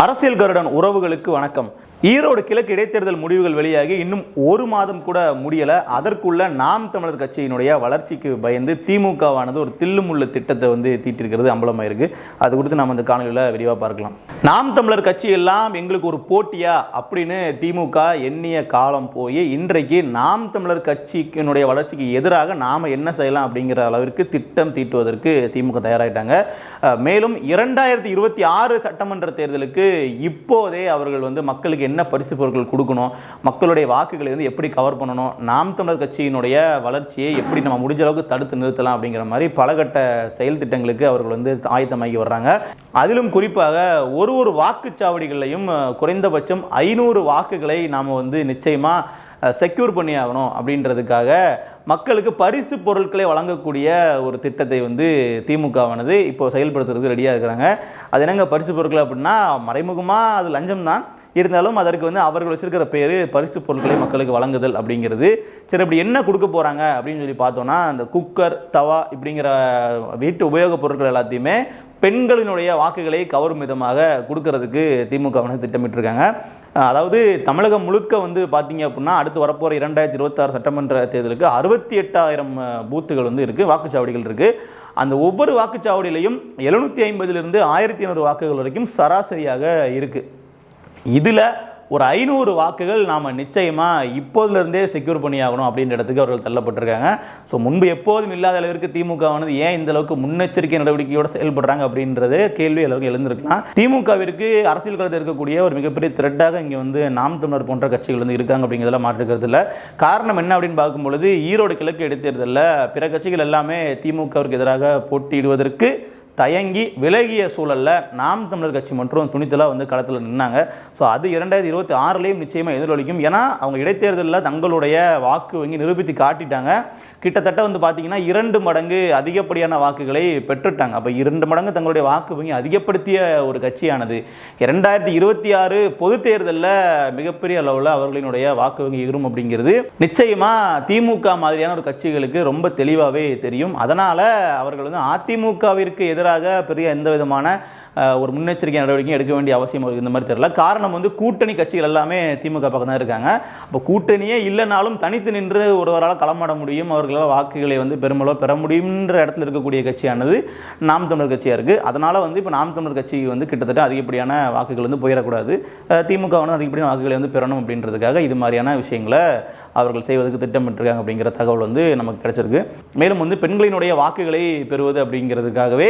அரசியல் கருடன் உறவுகளுக்கு வணக்கம். ஈரோடு கிழக்கு இடைத்தேர்தல் முடிவுகள் வெளியாகி இன்னும் ஒரு மாதம் கூட முடியலை. அதற்குள்ள நாம் தமிழர் கட்சியினுடைய வளர்ச்சிக்கு பயந்து திமுகவானது ஒரு தில்லுமுள்ளு திட்டத்தை தீட்டிருக்கிறது அம்பலமாயிருக்கு. அது குறித்து நாம் அந்த காணொலியில் விரிவாக பார்க்கலாம். நாம் தமிழர் கட்சி எல்லாம் எங்களுக்கு ஒரு போட்டியா அப்படின்னு திமுக எண்ணிய காலம் போய் இன்றைக்கு நாம் தமிழர் கட்சியினுடைய வளர்ச்சிக்கு எதிராக நாம் என்ன செய்யலாம் அப்படிங்கிற அளவிற்கு திட்டம் தீட்டுவதற்கு திமுக தயாராகிட்டாங்க. மேலும் 2026 சட்டமன்ற தேர்தலுக்கு இப்போதே அவர்கள் மக்களுக்கு என்ன பரிசு பொருட்கள் கொடுக்கணும், மக்களுடைய வாக்குகளை எப்படி கவர் பண்ணணும், நாம் தமிழர் கட்சியினுடைய வளர்ச்சியை எப்படி நம்ம முடிஞ்ச அளவுக்கு தடுத்து நிறுத்தலாம் அப்படிங்கிற மாதிரி பலகட்ட செயல் திட்டங்களுக்கு அவர்கள் ஆயத்தமாகி வர்றாங்க. அதிலும் குறிப்பாக ஒரு வாக்குச்சாவடிகளையும் குறைந்தபட்சம் 500 வாக்குகளை நாம் நிச்சயமாக செக்யூர் பண்ணி ஆகணும் அப்படின்றதுக்காக மக்களுக்கு பரிசு பொருட்களை வழங்கக்கூடிய ஒரு திட்டத்தை திமுகவானது இப்போ செயல்படுத்துறதுக்கு ரெடியாக இருக்கிறாங்க. அது என்னங்க பரிசு பொருட்கள் அப்படின்னா, மறைமுகமாக அது லஞ்சம் தான், இருந்தாலும் அதற்கு அவர்கள் வச்சிருக்கிற பேர் பரிசு பொருட்களை மக்களுக்கு வழங்குதல் அப்படிங்கிறது. சரி, அப்படி என்ன கொடுக்க போகிறாங்க அப்படின்னு சொல்லி பார்த்தோன்னா, அந்த குக்கர், தவா இப்படிங்கிற வீட்டு உபயோகப் பொருட்கள் எல்லாத்தையுமே பெண்களினுடைய வாக்குகளை கவரும் விதமாக கொடுக்கறதுக்கு திமுக திட்டமிட்டிருக்காங்க. அதாவது தமிழகம் முழுக்க பார்த்தீங்க அப்படின்னா அடுத்து வரப்போகிற 2026 சட்டமன்ற தேர்தலுக்கு 68,000 பூத்துகள் இருக்குது, வாக்குச்சாவடிகள் இருக்குது. அந்த ஒவ்வொரு வாக்குச்சாவடியிலையும் 750 1500 வாக்குகள் வரைக்கும் சராசரியாக இருக்குது. இதில் ஒரு 500 வாக்குகள் நாம் நிச்சயமாக இப்போதிலிருந்தே செக்யூர் பண்ணி ஆகணும் அப்படின்ற இடத்துக்கு அவர்கள் தள்ளப்பட்டிருக்காங்க. ஸோ முன்பு எப்போதும் இல்லாத அளவிற்கு திமுக ஏன் இந்த அளவுக்கு முன்னெச்சரிக்கை நடவடிக்கையோடு செயல்படுறாங்க அப்படின்றது கேள்வி எல்லாருக்கும் எழுந்திருக்கலாம். திமுகவிற்கு அரசியல் களத்தில் இருக்கக்கூடிய ஒரு மிகப்பெரிய த்ரெட்டாக இங்கே நாம் தமிழர் போன்ற கட்சிகள் இருக்காங்க அப்படிங்கிறதெல்லாம் மாற்றுக்கிறது இல்லை. காரணம் என்ன அப்படின்னு பார்க்கும்பொழுது, ஈரோடு கிழக்கு இடைத்தேர்தலில் பிற கட்சிகள் எல்லாமே திமுகவிற்கு எதிராக போட்டியிடுவதற்கு தயங்கி விலகிய சூழலில் நாம் தமிழர் கட்சி மற்றும் துணித்தலாக களத்தில் நின்னாங்க. ஸோ அது 2026 நிச்சயமாக எதிரொலிக்கும். ஏன்னா அவங்க இடைத்தேர்தலில் தங்களுடைய வாக்கு வங்கி நிரூபித்து காட்டிட்டாங்க. கிட்டத்தட்ட பார்த்தீங்கன்னா 2 மடங்கு அதிகப்படியான வாக்குகளை பெற்றுட்டாங்க. அப்போ 2 மடங்கு தங்களுடைய வாக்கு வங்கி அதிகப்படுத்திய ஒரு கட்சியானது 2026 பொது தேர்தலில் மிகப்பெரிய அளவில் அவர்களினுடைய வாக்கு வங்கி எகிரும் அப்படிங்கிறது நிச்சயமாக திமுக மாதிரியான ஒரு கட்சிகளுக்கு ரொம்ப தெளிவாகவே தெரியும். அதனால் அவர்கள் அதிமுகவிற்கு எதிராக பெரிய எந்த விதமான ஒரு முன்னெச்சரிக்கை நடவடிக்கையும் எடுக்க வேண்டிய அவசியம் இந்த மாதிரி தெரியல. காரணம் கூட்டணி கட்சிகள் எல்லாமே திமுக பக்கம் தான் இருக்காங்க. அப்போ கூட்டணியே இல்லைனாலும் தனித்து நின்று ஒருவரால் களமாட முடியும், அவர்களால் வாக்குகளை பெருமளவு பெற முடியுன்ற இடத்துல இருக்கக்கூடிய கட்சியானது நாம் தமிழர் கட்சியாக இருக்குது. அதனால் இப்போ நாம் தமிழர் கட்சி கிட்டத்தட்ட அதிகப்படியான வாக்குகள் போயிடக்கூடாது, திமுக அதிகப்படியான வாக்குகளை பெறணும் அப்படின்றதுக்காக இது மாதிரியான விஷயங்களை அவர்கள் செய்வதற்கு திட்டமிட்டிருக்காங்க அப்படிங்கிற தகவல் நமக்கு கிடைச்சிருக்கு. மேலும் பெண்களினுடைய வாக்குகளை பெறுவது அப்படிங்கிறதுக்காகவே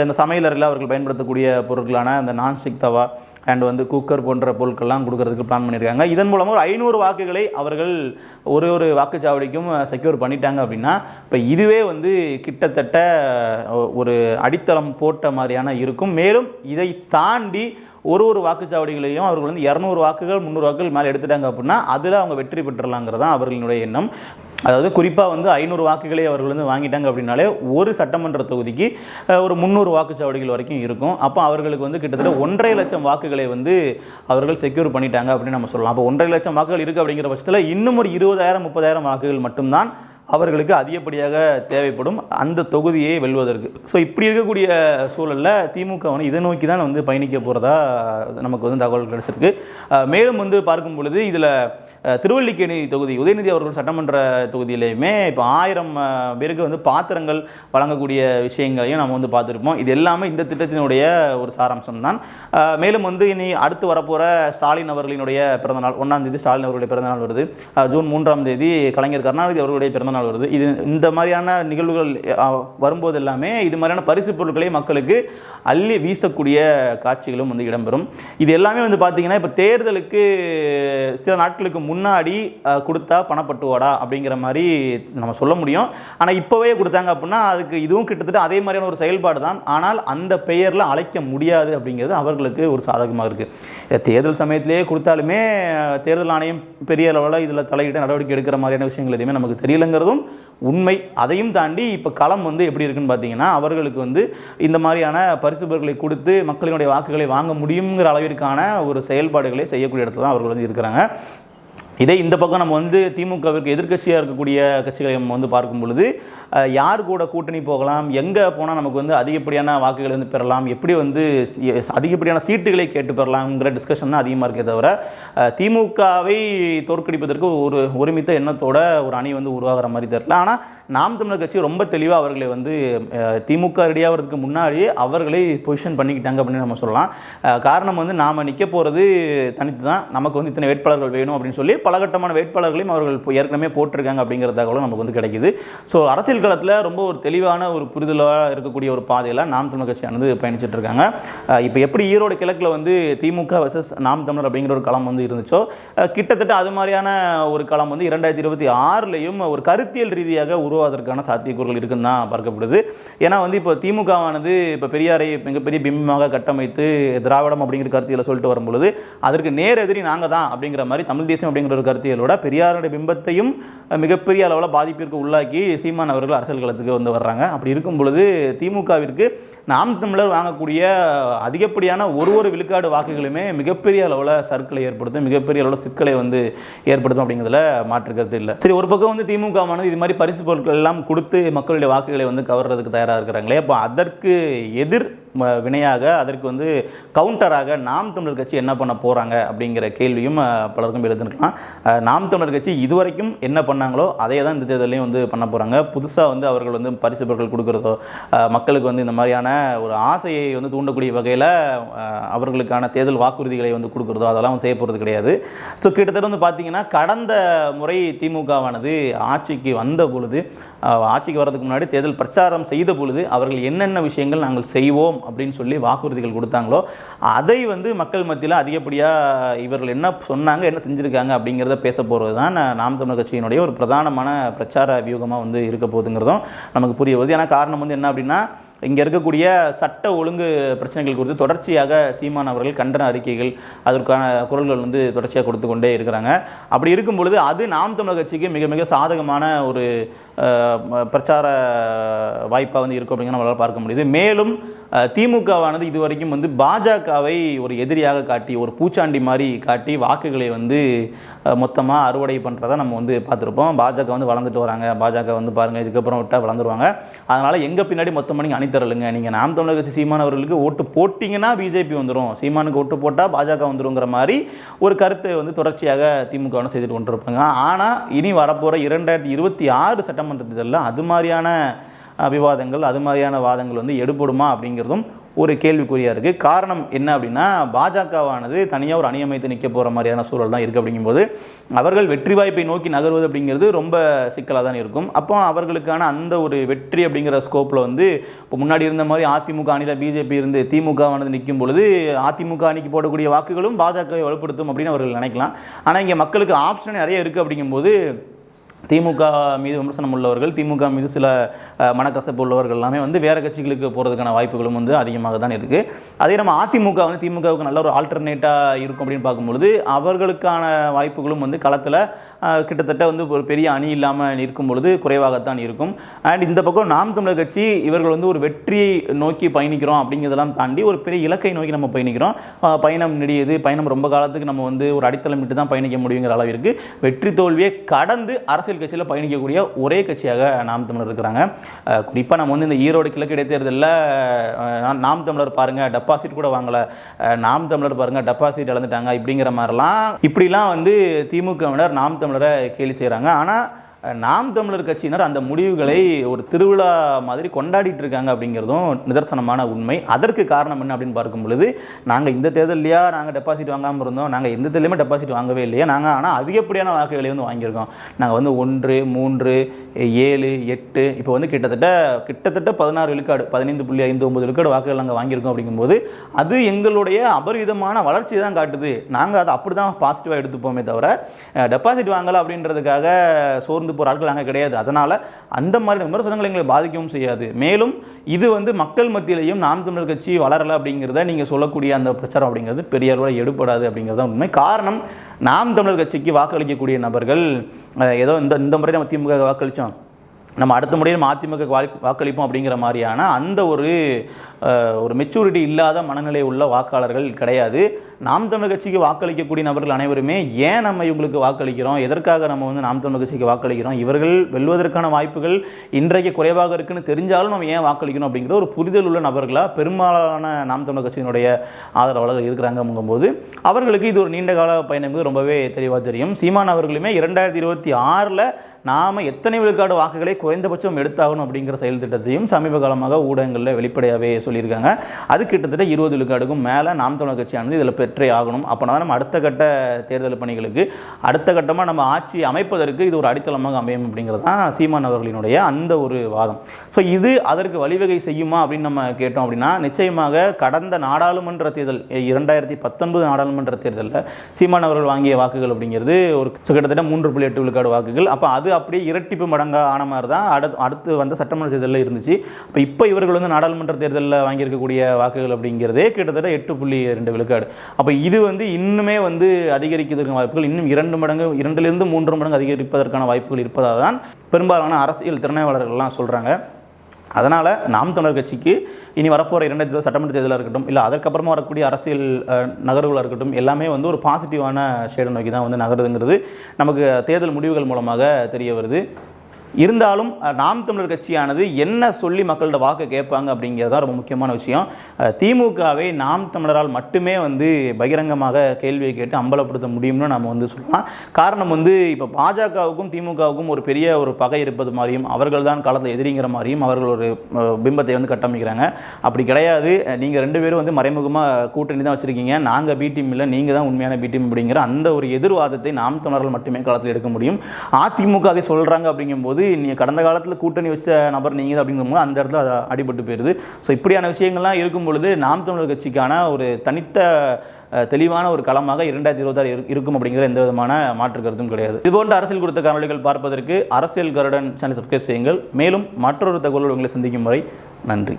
இந்த சமையலறையில் அவர்கள் பயன்படுத்தக்கூடிய பொருட்களான அந்த நான்ஸ்டிக் தவா அண்ட் குக்கர் போன்ற பொருட்கள்லாம் கொடுக்கறதுக்கு பிளான் பண்ணியிருக்காங்க. இதன் மூலமாக ஒரு 500 வாக்குகளை அவர்கள் ஒரு வாக்குச்சாவடிக்கும் செக்யூர் பண்ணிட்டாங்க அப்படின்னா, இப்போ இதுவே கிட்டத்தட்ட ஒரு அடித்தளம் போட்ட மாதிரியான இருக்கும். மேலும் இதை தாண்டி ஒரு வாக்குச்சாவடிகளையும் அவர்கள் 200 வாக்குகள் 300 வாக்குகள் மேலே எடுத்துட்டாங்க அப்படின்னா அதில் அவங்க வெற்றி பெற்றலாங்கிறது தான் அவர்களுடைய எண்ணம். அதாவது குறிப்பாக 500 வாக்குகளை அவர்கள் வாங்கிட்டாங்க அப்படின்னாலே ஒரு சட்டமன்ற தொகுதிக்கு ஒரு 300 வாக்குச்சாவடிகள் வரைக்கும் இருக்கும். அப்போ அவர்களுக்கு கிட்டத்தட்ட 1.5 லட்சம் வாக்குகளை அவர்கள் செக்யூர் பண்ணிட்டாங்க அப்படின்னு நம்ம சொல்லலாம். அப்போ 1.5 லட்சம் வாக்குகள் இருக்குது அப்படிங்கிற பட்சத்தில் இன்னும் ஒரு 20,000-30,000 வாக்குகள் மட்டும்தான் அவர்களுக்கு அதிகப்படியாக தேவைப்படும் அந்த தொகுதியை வெல்வதற்கு. ஸோ இப்படி இருக்கக்கூடிய சூழலில் திமுக இதை நோக்கி தான் பயணிக்க போகிறதா நமக்கு தகவல் கிடைச்சிருக்கு. மேலும் பார்க்கும் பொழுது இதில் திருவல்லிக்கேணி தொகுதி உதயநிதி அவர்கள் சட்டமன்ற தொகுதியிலையுமே இப்போ 1000 பேருக்கு பாத்திரங்கள் வழங்கக்கூடிய விஷயங்களையும் நம்ம பார்த்துருப்போம். இது எல்லாமே இந்த திட்டத்தினுடைய ஒரு சாராம்சம் தான். மேலும் இனி அடுத்து வரப்போகிற ஸ்டாலின் அவர்களினுடைய பிறந்தநாள் 1ஆம் தேதி ஸ்டாலின் அவர்களுடைய பிறந்தநாள் வருது. ஜூன் 3ஆம் தேதி கலைஞர் கருணாநிதி அவர்களுடைய பிறந்தநாள் வருது. இது இந்த மாதிரியான நிகழ்வுகள் வரும்போது எல்லாமே இது மாதிரியான பரிசு பொருட்களை மக்களுக்கு அள்ளி வீசக்கூடிய காட்சிகளும் இடம்பெறும். இது எல்லாமே பார்த்தீங்கன்னா இப்போ தேர்தலுக்கு சில நாட்களுக்கு முன்னாடி கொடுத்தா பணப்பட்டுவாடா அப்படிங்கிற மாதிரி நம்ம சொல்ல முடியும். ஆனால் இப்போவே கொடுத்தாங்க அப்படின்னா அதுக்கு இதுவும் கிட்டத்தட்ட அதே மாதிரியான ஒரு செயல்பாடு தான். ஆனால் அந்த பெயரில் அழைக்க முடியாது அப்படிங்கிறது அவர்களுக்கு ஒரு சாதகமாக இருக்குது. தேர்தல் சமயத்திலேயே கொடுத்தாலுமே தேர்தல் ஆணையம் பெரிய அளவில் இதில் தலையிட்டு நடவடிக்கை எடுக்கிற மாதிரியான விஷயங்கள் எதுவுமே நமக்கு தெரியலங்கிறதும் உண்மை. அதையும் தாண்டி இப்போ களம் எப்படி இருக்குன்னு பார்த்தீங்கன்னா, அவர்களுக்கு இந்த மாதிரியான பரிசு பொருட்களை கொடுத்து மக்களினுடைய வாக்குகளை வாங்க முடியுங்கிற அளவிற்கான ஒரு செயல்பாடுகளை செய்யக்கூடிய இடத்துல தான் அவர்கள் இருக்கிறாங்க. இதே இந்த பக்கம் நம்ம வந்து திமுகவிற்கு எதிர்க்கட்சியாக இருக்கக்கூடிய கட்சிகளை நம்ம வந்து பார்க்கும் பொழுது யார் கூட கூட்டணி போகலாம், எங்கே போனால் நமக்கு வந்து அதிகப்படியான வாக்குகளை வந்து பெறலாம், எப்படி வந்து அதிகப்படியான சீட்டுகளை கேட்டு பெறலாம்ங்கிற டிஸ்கஷன் தான் அதிகமாக இருக்கே தவிர திமுகவை தோற்கடிப்பதற்கு ஒரு ஒருமித்த எண்ணத்தோட ஒரு அணி வந்து உருவாகிற மாதிரி தெரியல. ஆனால் நாம் தமிழர் கட்சி ரொம்ப தெளிவாக அவர்களை வந்து திமுக ரெடியாகிறதுக்கு முன்னாடியே அவர்களை பொசிஷன் பண்ணிக்கிட்டாங்க அப்படின்னு நம்ம சொல்லலாம். காரணம் வந்து நாம் நிற்க போகிறது தனித்து தான், நமக்கு வந்து இத்தனை வேட்பாளர்கள் வேணும் அப்படின்னு சொல்லி பலகட்டமான வேட்பாளர்களையும் அவர்கள் ஏற்கனவே போட்டிருக்காங்க அப்படிங்கிற தகவலும் நமக்கு வந்து கிடைக்குது. ஸோ அரசியல் களத்தில் ரொம்ப ஒரு தெளிவான ஒரு புரிதலாக இருக்கக்கூடிய ஒரு பாதையில் நாம் தமிழர் கட்சியானது பயணிச்சுட்டு இருக்காங்க. இப்போ எப்படி ஈரோடு கிழக்கில் வந்து திமுக வர்சஸ் நாம் தமிழர் அப்படிங்கிற ஒரு களம் வந்து இருந்துச்சோ, கிட்டத்தட்ட அது மாதிரியான ஒரு களம் வந்து 2026லையும் ஒரு கருத்தியல் ரீதியாக உருவாவதற்கான சாத்தியக்கூறுகள் இருக்குன்னு தான் பார்க்கப்படுது. ஏன்னா வந்து இப்போ திமுகவானது இப்போ பெரியாரை மிகப்பெரிய பிம்பமாக கட்டமைத்து திராவிடம் அப்படிங்கிற கருத்தியலை சொல்லிட்டு வரும்பொழுது அதற்கு நேர் எதிரி நாங்கள் தான் அப்படிங்கிற மாதிரி தமிழ் தேசியம் அப்படிங்கிற ஒரு கருத்தியலோட பெரியாருடைய பிம்பத்தையும் மிகப்பெரிய அளவில் பாதிப்பிற்கு உள்ளாக்கி சீமான் அவர்கள் அரசியல் களத்துக்கு வந்து வர்றாங்க. அப்படி இருக்கும் பொழுது திமுகவிற்கு நாம் தமிழர் வாங்கக்கூடிய அதிகப்படியான ஒரு விழுக்காடு வாக்குகளுமே மிகப்பெரிய அளவில் சர்க்கிளை ஏற்படுத்தும், மிகப்பெரிய அளவில் சிக்கலை வந்து ஏற்படுத்தும் அப்படிங்கிறதுல மாற்றுக்கிறது இல்லை. சரி, ஒரு பக்கம் வந்து திமுகவானது இது மாதிரி பரிசு பொருட்கள் எல்லாம் கொடுத்து மக்களுடைய வாக்குகளை வந்து கவர்றதுக்கு தயாராக இருக்கிறாங்களே, அப்போ அதற்கு எதிர் வினையாக அதற்கு வந்து கவுண்டராக நாம் தமிழர் கட்சி என்ன பண்ண போகிறாங்க அப்படிங்கிற கேள்வியும் பலருக்கும் எழுதுனுக்கலாம். நாம் தமிழர் கட்சி இதுவரைக்கும் என்ன பண்ணாங்களோ அதே தான் இந்த தேர்தலையும் வந்து பண்ண போகிறாங்க. புதுசாக வந்து அவர்கள் வந்து பரிசு பொருட்கள் கொடுக்குறதோ, மக்களுக்கு வந்து இந்த மாதிரியான ஒரு ஆசையை வந்து தூண்டக்கூடிய வகையில் அவர்களுக்கான தேர்தல் வாக்குறுதிகளை வந்து கொடுக்குறதோ அதெல்லாம் வந்து செய்ய போகிறது கிடையாது. ஸோ கிட்டத்தட்ட வந்து பார்த்திங்கன்னா கடந்த முறை திமுகவானது ஆட்சிக்கு வந்த பொழுது, ஆட்சிக்கு வர்றதுக்கு முன்னாடி தேர்தல் பிரச்சாரம் செய்த பொழுது அவர்கள் என்னென்ன விஷயங்கள் நாங்கள் செய்வோம் அப்படின்னு சொல்லி வாக்குறுதிகள் கொடுத்தாங்களோ அதை வந்து மக்கள் மத்தியில் அதிகப்படியாக இவர்கள் என்ன சொன்னாங்க, என்ன செஞ்சுருக்காங்க அப்படிங்கிறத பேச போகிறது தான் நாம் தமிழர் கட்சியினுடைய ஒரு பிரதானமான பிரச்சார வியூகமாக வந்து இருக்க போகுதுங்கிறதும் நமக்கு புரிய வருது. ஏன்னா காரணம் வந்து என்ன அப்படின்னா, இங்கே இருக்கக்கூடிய சட்ட ஒழுங்கு பிரச்சனைகள் குறித்து தொடர்ச்சியாக சீமான் அவர்கள் கண்டன அறிக்கைகள் அதற்கான குரல்கள் வந்து தொடர்ச்சியாக கொடுத்து கொண்டே இருக்கிறாங்க. அப்படி இருக்கும் பொழுது அது நாம் தமிழர் கட்சிக்கு மிக மிக சாதகமான ஒரு பிரச்சார வாய்ப்பாக வந்து இருக்கும் அப்படிங்கிற நம்மளால் பார்க்க முடியுது. மேலும் திமுகவானது இதுவரைக்கும் வந்து பாஜகவை ஒரு எதிரியாக காட்டி, ஒரு பூச்சாண்டி மாதிரி காட்டி வாக்குகளை வந்து மொத்தமாக அறுவடை பண்ணுறதை நம்ம வந்து பார்த்துருப்போம். பாஜக வந்து வளர்ந்துட்டு வராங்க, பாஜக வந்து பாருங்கள் இதுக்கப்புறம் விட்டால் வளர்ந்துருவாங்க, அதனால் எங்கள் பின்னாடி மொத்தமாக நீங்கள் அணித்தரலுங்க, நீங்கள் நாம் தமிழர் கட்சி சீமான் அவர்களுக்கு ஓட்டு போட்டிங்கன்னா பிஜேபி வந்துடும், சீமானுக்கு ஓட்டு போட்டால் பாஜக வந்துருங்கிற மாதிரி ஒரு கருத்தை வந்து தொடர்ச்சியாக திமுக செய்துட்டு கொண்டு இருப்பாங்க. ஆனால் இனி வரப்போகிற 2026 சட்டமன்ற தேர்தலில் அது மாதிரியான விவாதங்கள், அது மாதிரியான வாதங்கள் வந்து எடுபடுமா அப்படிங்கிறதும் ஒரு கேள்விக்குறியாக இருக்குது. காரணம் என்ன அப்படின்னா, பாஜகவானது தனியாக ஒரு அணி அமைத்து நிற்க போகிற மாதிரியான சூழல் தான் இருக்குது. அப்படிங்கும்போது அவர்கள் வெற்றி வாய்ப்பை நோக்கி நகர்வது அப்படிங்கிறது ரொம்ப சிக்கலாக தான் இருக்கும். அப்போ அவர்களுக்கான அந்த ஒரு வெற்றி அப்படிங்கிற ஸ்கோப்பில் வந்து இப்போ முன்னாடி இருந்த மாதிரி அதிமுக அணியில் பிஜேபி இருந்து திமுகவானது நிற்கும் பொழுது அதிமுக அணிக்கு போடக்கூடிய வாக்குகளும் பாஜகவை வலுப்படுத்தும் அப்படின்னு அவர்கள் நினைக்கலாம். ஆனால் இங்கே மக்களுக்கு ஆப்ஷன் நிறைய இருக்குது. அப்படிங்கும்போது திமுக மீது விமர்சனம் உள்ளவர்கள், திமுக மீது சில மனக்கசப்பு உள்ளவர்கள் எல்லாமே வந்து வேறு கட்சிகளுக்கு போகிறதுக்கான வாய்ப்புகளும் வந்து அதிகமாக தான் இருக்குது. அதே நம்ம அதிமுக வந்து திமுகவுக்கு நல்ல ஒரு ஆல்டர்னேட்டாக இருக்கும் அப்படின்னு பார்க்கும்பொழுது அவர்களுக்கான வாய்ப்புகளும் வந்து களத்தில் கிட்டத்தட்ட வந்து ஒரு பெரிய அணி இல்லாமல் நிற்கும் பொழுது குறைவாகத்தான் இருக்கும். அண்ட் இந்த பக்கம் நாம் தமிழர் கட்சி இவர்கள் வந்து ஒரு வெற்றியை நோக்கி பயணிக்கிறோம் அப்படிங்கிறதெல்லாம் தாண்டி ஒரு பெரிய இலக்கை நோக்கி நம்ம பயணிக்கிறோம். பயணம் நெடியது, பயணம் ரொம்ப காலத்துக்கு நம்ம வந்து ஒரு அடித்தளம் விட்டு தான் பயணிக்க முடியுங்கிற அளவிற்கு வெற்றி தோல்வியை கடந்து அரசியல் கட்சியில் பயணிக்கக்கூடிய ஒரே கட்சியாக நாம் தமிழர் இருக்கிறாங்க. குறிப்பாக நம்ம வந்து இந்த ஈரோடு கிழக்கு இடைத்தேர்தலில் நாம் தமிழர் பாருங்கள் டெபாசிட் கூட வாங்கலை, நாம் தமிழர் பாருங்கள் டெபாசிட் இழந்துட்டாங்க இப்படிங்கிற மாதிரிலாம் இப்படிலாம் வந்து திமுகவினர் நாம் தமிழரை கேலி செய்கிறாங்க. ஆனால் நாம் தமிழர் கட்சியினர் அந்த முடிவுகளை ஒரு திருவிழா மாதிரி கொண்டாடிட்டு இருக்காங்க அப்படிங்கிறதும் நிதர்சனமான உண்மை. அதற்கு காரணம் என்ன அப்படின்னு பார்க்கும் பொழுது, நாங்கள் இந்த தேர்தலையா நாங்கள் டெபாசிட் வாங்காமல் இருந்தோம், நாங்கள் எந்த தேர்தலையுமே டெபாசிட் வாங்கவே இல்லையா, நாங்கள் ஆனால் அதிகப்படியான வாக்குகளை வந்து வாங்கியிருக்கோம். நாங்கள் வந்து 1, 3, 7, 8 இப்போ வந்து கிட்டத்தட்ட 16 விழுக்காடு 15.59 விழுக்காடு வாக்குகள் நாங்கள் வாங்கியிருக்கோம். அப்படிங்கும்போது அது எங்களுடைய அபரிவிதமான வளர்ச்சி தான் காட்டுது. நாங்கள் அதை அப்படி தான் பாசிட்டிவாக எடுத்துப்போமே தவிர டெபாசிட் வாங்கலை அப்படின்றதுக்காக சோர்ந்து போகிற ஆட்கள் நாங்கள் கிடையாது. அதனால் அந்த மாதிரி விமர்சனங்கள் எங்களை பாதிக்கவும் செய்யாது. மேலும் இது வந்து மக்கள் மத்தியிலையும் நாம் தமிழர் கட்சி வளரலை அப்படிங்கிறத நீங்கள் சொல்லக்கூடிய அந்த பிரச்சாரம் அப்படிங்கிறது பெரிய அளவில் எடுபடாது அப்படிங்கிறது தான் உண்மை. காரணம், நாம் தமிழர் கட்சிக்கு வாக்களிக்கக்கூடிய நபர்கள் ஏதோ இந்த முறை நம்ம திமுக வாக்களித்தோம், நம்ம அடுத்த முறையில் அதிமுக வாக்களிப்போம் அப்படிங்கிற மாதிரியான அந்த ஒரு மெச்சூரிட்டி இல்லாத மனநிலை உள்ள வாக்காளர்கள் கிடையாது. நாம் தமிழர் கட்சிக்கு வாக்களிக்கக்கூடிய நபர்கள் அனைவருமே ஏன் நம்ம இவங்களுக்கு வாக்களிக்கிறோம், எதற்காக நம்ம வந்து நாம் தமிழர் கட்சிக்கு வாக்களிக்கிறோம், இவர்கள் வெல்வதற்கான வாய்ப்புகள் இன்றைக்கு குறைவாக இருக்குன்னு தெரிஞ்சாலும் நம்ம ஏன் வாக்களிக்கணும் அப்படிங்கிற ஒரு புரிதல் உள்ள நபர்களாக பெரும்பாலான நாம் தமிழர் கட்சியினுடைய ஆதரவாளர்கள் இருக்கிறாங்கும்போது அவர்களுக்கு இது ஒரு நீண்ட கால பயணம் ரொம்பவே தெளிவாக தெரியும். சீமான் அவர்களுமே 2026 நாம் எத்தனை விழுக்காடு வாக்குகளை குறைந்தபட்சம் எடுத்தாகணும் அப்படிங்கிற செயல் திட்டத்தையும் சமீப காலமாக ஊடகங்களில் வெளிப்படையாகவே சொல்லியிருக்காங்க. அது கிட்டத்தட்ட 20 விழுக்காடுக்கும் மேலே நாம் தமிழர் கட்சியானது இதில் பெற்றே ஆகணும். அப்போனா நம்ம அடுத்த கட்ட தேர்தல் பணிகளுக்கு அடுத்த கட்டமாக நம்ம ஆட்சி அமைப்பதற்கு இது ஒரு அடித்தளமாக அமையும் அப்படிங்கிறது தான் சீமான் அவர்களினுடைய அந்த ஒரு வாதம். ஸோ இது அதற்கு வழிவகை செய்யுமா அப்படின்னு நம்ம கேட்டோம் அப்படின்னா நிச்சயமாக கடந்த நாடாளுமன்ற தேர்தல் 2019 நாடாளுமன்ற தேர்தலில் சீமான் அவர்கள் வாங்கிய வாக்குகள் அப்படிங்கிறது ஒரு கிட்டத்தட்ட 3.8 விழுக்காடு வாக்குகள். அப்போ அது அப்படியே இரட்டிப்பு மடங்காக ஆன மாதிரி தான் அடுத்து வந்த சட்டமன்ற தேர்தலில் இருந்துச்சு. இப்போ இவர்கள் வந்து நாடாளுமன்ற தேர்தலில் வாங்கியிருக்கக்கூடிய வாக்குகள் அப்படிங்கிறதே கிட்டத்தட்ட 8.2 விழுக்காடு. அப்போ இது வந்து இன்னுமே வந்து அதிகரிக்கிறதுக்கான வாய்ப்புகள் இன்னும் 2 to 3 மடங்கு அதிகரிப்பதற்கான வாய்ப்புகள் இருப்பதாக தான் பெரும்பாலான அரசியல் திறனாய்வாளர்கள்லாம் சொல்கிறாங்க. அதனால் நாம் தமிழர் கட்சிக்கு இனி வரப்போகிற 2020 சட்டமன்ற தேர்தலாக இருக்கட்டும், இல்லை அதற்கப்புறமா வரக்கூடிய அரசியல் நகர்வுகளாக இருக்கட்டும், எல்லாமே வந்து ஒரு பாசிட்டிவான ஷேடை நோக்கி தான் வந்து நகருதுங்கிறது நமக்கு தேர்தல் முடிவுகள் மூலமாக தெரிய வருது. இருந்தாலும் நாம் தமிழர் கட்சியானது என்ன சொல்லி மக்கள்கிட்ட வாக்கு கேட்பாங்க அப்படிங்கிறது தான் ரொம்ப முக்கியமான விஷயம். திமுகவை நாம் தமிழரால் மட்டுமே வந்து பகிரங்கமாக கேள்வியை கேட்டு அம்பலப்படுத்த முடியும்னு நம்ம வந்து சொல்லலாம். காரணம் வந்து இப்போ பாஜகவுக்கும் திமுகவுக்கும் ஒரு பெரிய ஒரு பகை இருப்பது மாதிரியும் அவர்கள் தான் காலத்தில் எதிரிங்கிற மாதிரியும் அவர்கள் ஒரு பிம்பத்தை வந்து கட்டமைக்கிறாங்க. அப்படி கிடையாது. நீங்கள் 2 பேரும் வந்து மறைமுகமாக கூட்டணி தான் வச்சுருக்கீங்க, நாங்கள் பி டீம் இல்லை, நீங்கள் தான் உண்மையான பி டீம் அப்படிங்கிற அந்த ஒரு எதிர்வாதத்தை நாம் தமிழர்கள் மட்டுமே காலத்தில் எடுக்க முடியும். அதிமுக அதை சொல்கிறாங்க அப்படிங்கும்போது நீங்கள் கடந்த காலத்தில் கூட்டணி வச்ச நபர் நீங்கள் அப்படிங்கும்போது அந்த இடத்துல அது அடிபட்டு போயிடுது. ஸோ இப்படியான விஷயங்கள்லாம் இருக்கும் பொழுது நாம் தமிழர் கட்சிக்கான ஒரு தனித்த தெளிவான ஒரு களமாக 2026 இருக்கும் அப்படிங்கிற எந்த விதமான மாற்று கருத்தும் கிடையாது. இதுபோன்ற அரசியல் குறித்த காணொளிகள் பார்ப்பதற்கு அரசியல் கருடன் சேனல் சப்ஸ்கிரைப் செய்யுங்கள். மேலும் மற்றொரு தகவலோடு உங்களை சந்திக்கும் வரை நன்றி.